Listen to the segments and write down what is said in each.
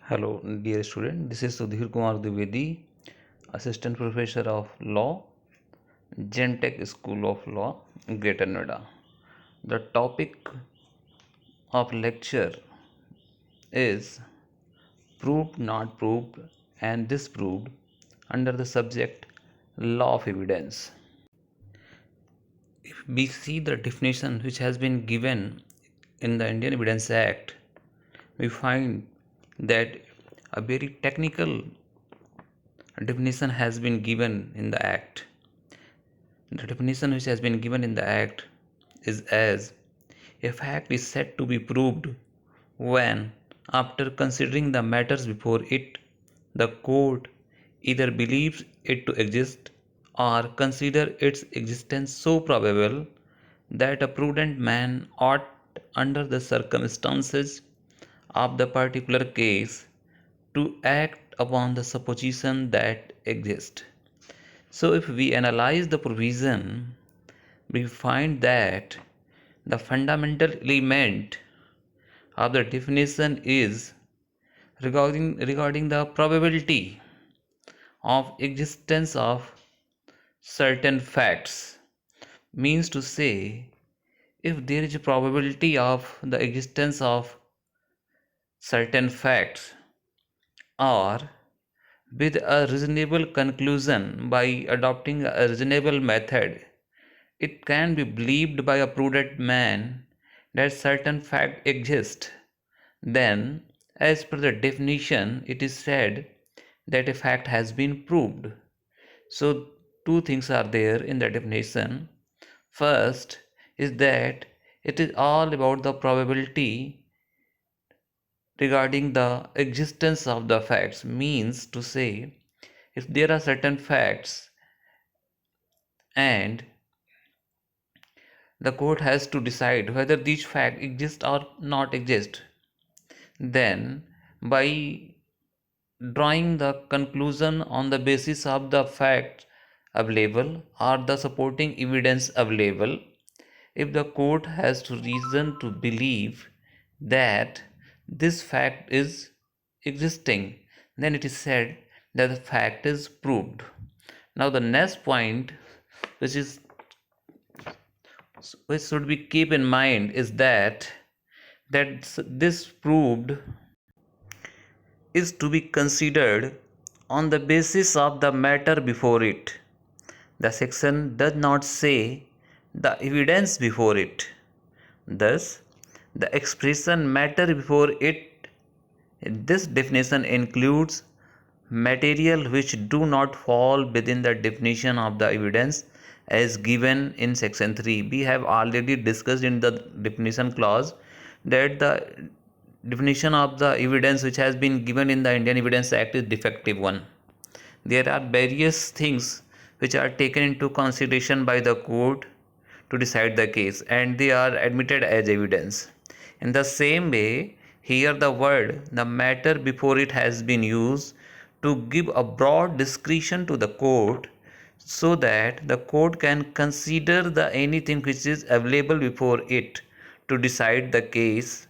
Hello, dear student. This is Sudhir Kumar Dwivedi, Assistant Professor of Law, Gentech School of Law, Greater Noida. The topic of lecture is proved, not proved, and disproved under the subject Law of Evidence. If we see the definition which has been given in the Indian Evidence Act, we find that a very technical definition has been given in the act. The definition which has been given in the act is as a fact is said to be proved when, after considering the matters before it, the court either believes it to exist or consider its existence so probable that a prudent man ought, under the circumstances of the particular case, to act upon the supposition that exists. So, if we analyze the provision, we find that the fundamental element of the definition is regarding the probability of existence of certain facts. Means to say, if there is a probability of the existence of certain facts, or with a reasonable conclusion by adopting a reasonable method, it can be believed by a prudent man that certain fact exists. Then, as per the definition, it is said that a fact has been proved. So, two things are there in the definition. First is that it is all about the probability regarding the existence of the facts. Means to say, if there are certain facts and the court has to decide whether these facts exist or not exist, then by drawing the conclusion on the basis of the facts available or the supporting evidence available, if the court has to reason to believe that this fact is existing, then it is said that the fact is proved. Now the next point which should be keep in mind is that this proved is to be considered on the basis of the matter before it. The section does not say the evidence before it. Thus, the expression matter before it, this definition includes material which do not fall within the definition of the evidence as given in section 3. We have already discussed in the definition clause that the definition of the evidence which has been given in the Indian Evidence Act is defective one. There are various things which are taken into consideration by the court to decide the case, and they are admitted as evidence. In the same way, here the word the matter before it has been used to give a broad discretion to the court, so that the court can consider the anything which is available before it to decide the case.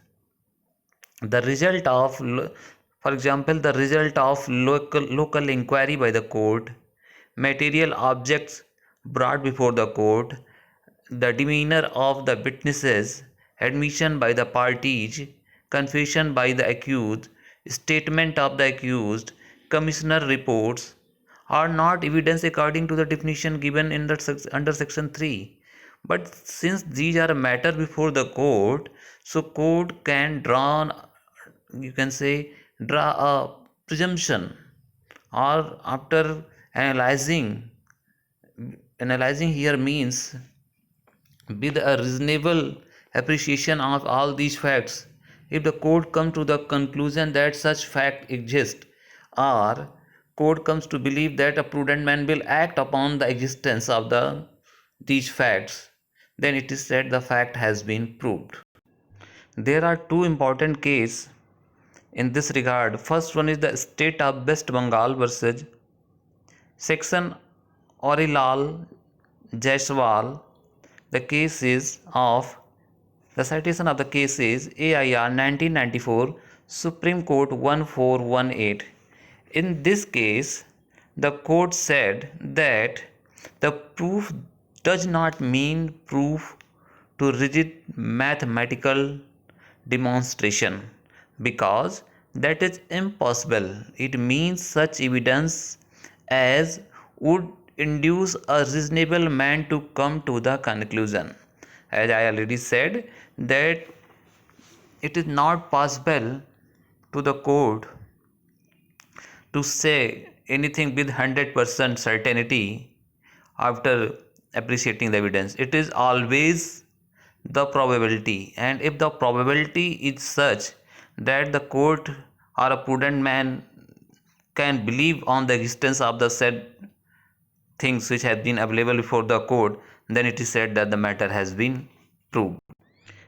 The result of, for example, the result of local inquiry by the court, material objects brought before the court, the demeanor of the witnesses, admission by the parties, confession by the accused, statement of the accused, commissioner reports are not evidence according to the definition given in the under section 3. But since these are a matter before the court, so court can you can say draw a presumption, or after analyzing here means with a reasonable appreciation of all these facts, if the court comes to the conclusion that such fact exists, or court comes to believe that a prudent man will act upon the existence of these facts, then it is said the fact has been proved. There are two important cases in this regard. First one is the state of West Bengal versus section Orilal Jaiswal. The case is of the citation of the case is AIR 1994 Supreme Court 1418. In this case, the court said that the proof does not mean proof to rigid mathematical demonstration because that is impossible. It means such evidence as would induce a reasonable man to come to the conclusion. As I already said, that it is not possible to the court to say anything with 100% certainty after appreciating the evidence. It is always the probability, and if the probability is such that the court or a prudent man can believe on the existence of the said things which have been available before the court, then it is said that the matter has been proved.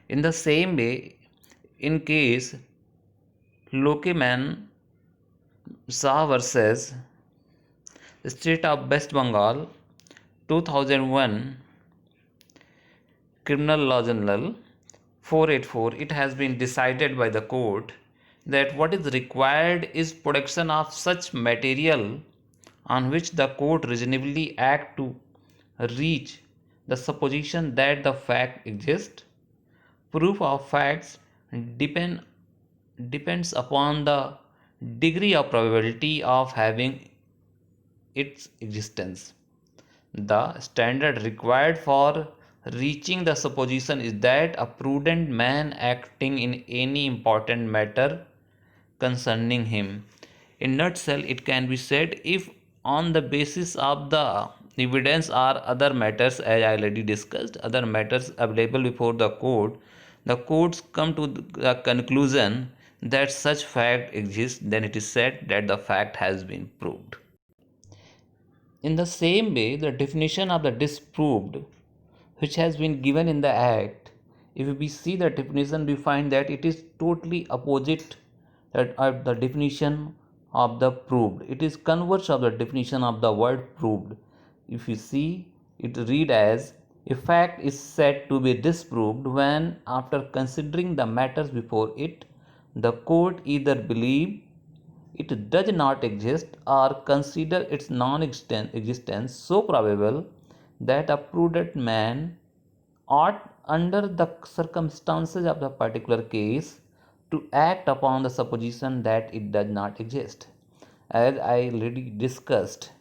In the same way, in case Lokeman Shah versus State of West Bengal 2001 Criminal Law Journal 484, it has been decided by the court that what is required is production of such material on which the court reasonably act to reach the supposition that the fact exists. Proof of facts depends upon the degree of probability of having its existence. The standard required for reaching the supposition is that a prudent man acting in any important matter concerning him. In nutshell, it can be said, if on the basis of the evidence or other matters, as I already discussed, other matters available before the courts come to the conclusion that such fact exists, then it is said that the fact has been proved. In the same way, the definition of the disproved, which has been given in the Act, if we see the definition, we find that it is totally opposite that the definition of the proved. It is converse of the definition of the word proved. If you see, it read as a fact is said to be disproved when, after considering the matters before it, the court either believe it does not exist or consider its non-existence so probable that a prudent man ought, under the circumstances of the particular case, to act upon the supposition that it does not exist. As I already discussed,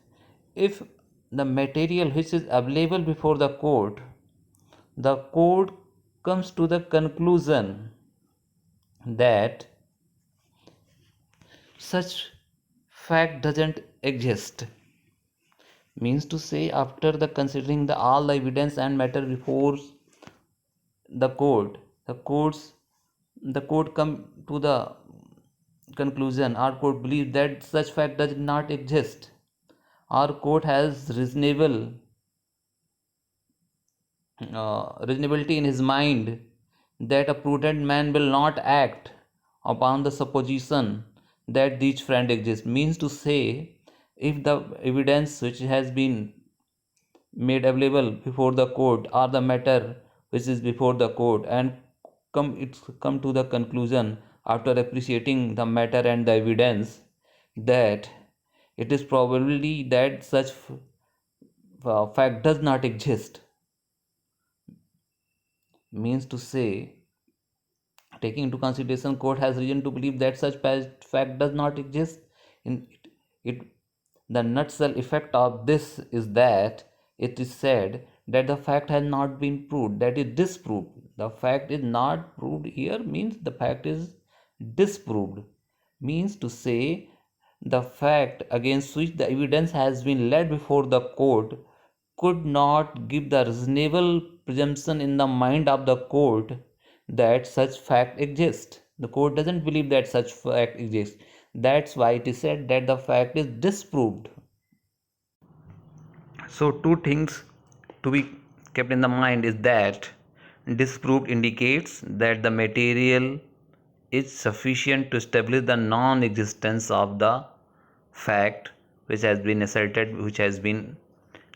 if the material which is available before the court comes to the conclusion that such fact doesn't exist, means to say, after the considering all the evidence and matter before the court, the court come to the conclusion, our court believes that such fact does not exist, our court has reasonability in his mind that a prudent man will not act upon the supposition that these friend exist, means to say, if the evidence which has been made available before the court or the matter which is before the court, and it's come to the conclusion after appreciating the matter and the evidence that it is probably that such fact does not exist, means to say, taking into consideration court has reason to believe that such fact does not exist. In it, the nutshell effect of this is that it is said that the fact has not been proved, that is disproved. The fact is not proved here means the fact is disproved, means to say, the fact against which the evidence has been laid before the court could not give the reasonable presumption in the mind of the court that such fact exists. The court doesn't believe that such fact exists. That's why it is said that the fact is disproved. So, two things to be kept in the mind is that disproved indicates that the material is sufficient to establish the non-existence of the fact which has been asserted, which has been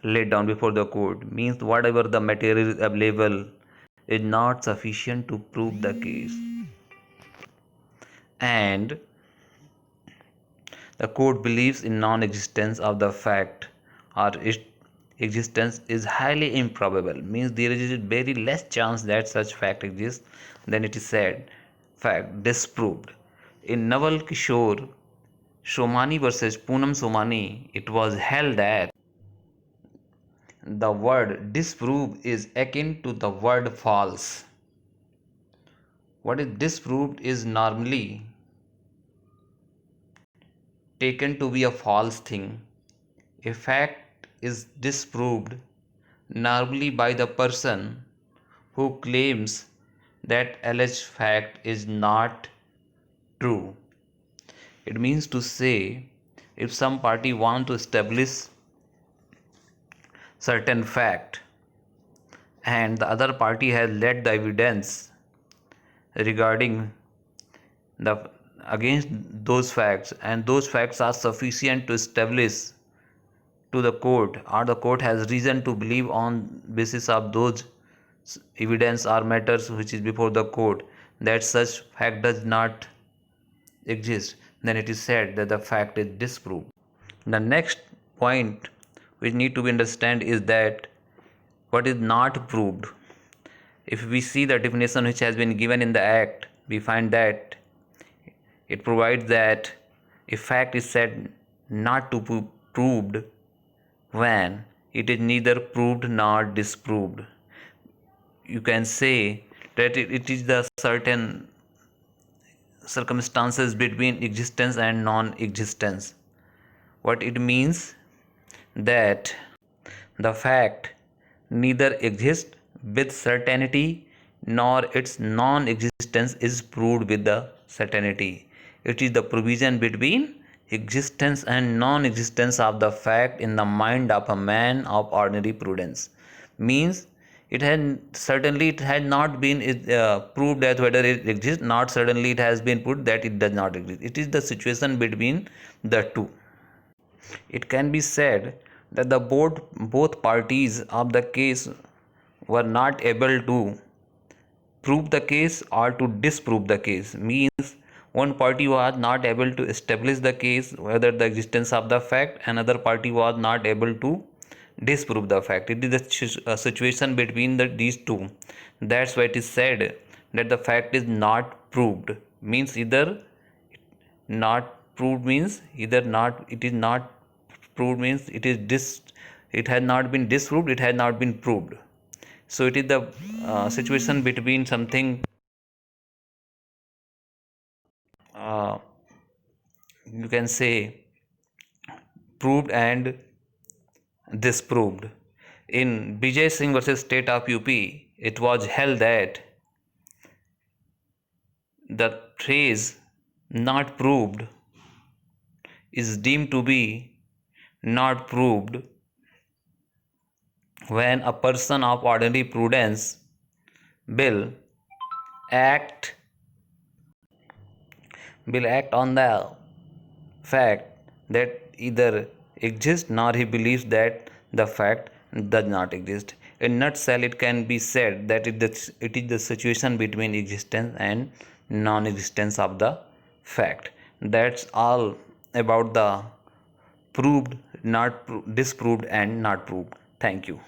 laid down before the court, means whatever the material is available is not sufficient to prove the case. and the court believes in non-existence of the fact or its existence is highly improbable, means there is a very less chance that such fact exists, then it is said fact disproved. In Naval Kishore Somani versus Poonam Somani, it was held that the word disprove is akin to the word false. What is disproved is normally taken to be a false thing. A fact is disproved normally by the person who claims that alleged fact is not true. It means to say, if some party wants to establish certain fact and the other party has led the evidence regarding the against those facts, and those facts are sufficient to establish to the court, or the court has reason to believe on basis of those evidence or matters which is before the court that such fact does not exist, then it is said that the fact is disproved. The next point which need to be understand is that what is not proved. If we see the definition which has been given in the act, we find that it provides that a fact is said not to be proved when it is neither proved nor disproved. You can say that it is the certain circumstances between existence and non-existence. What it means that the fact neither exists with certainty nor its non-existence is proved with the certainty. It is the provision between existence and non-existence of the fact in the mind of a man of ordinary prudence. Means it has not been proved that whether it exists, not certainly it has been proved that it does not exist. It is the situation between the two. It can be said that both parties of the case were not able to prove the case or to disprove the case. Means one party was not able to establish the case whether the existence of the fact, another party was not able to disprove the fact. It is the situation between these two. That's why it is said that the fact is not proved. Means either not proved means either not it is not proved means it has not been disproved, it has not been proved. So it is the situation between something uh, you can say proved and disproved. In Bijay Singh versus State of UP, it was held that the phrase not proved is deemed to be not proved when a person of ordinary prudence will act on the fact that either exists nor he believes that the fact does not exist. In nutshell, it can be said that it is the situation between existence and non-existence of the fact. That's all about the proved, not disproved, and not proved. Thank you.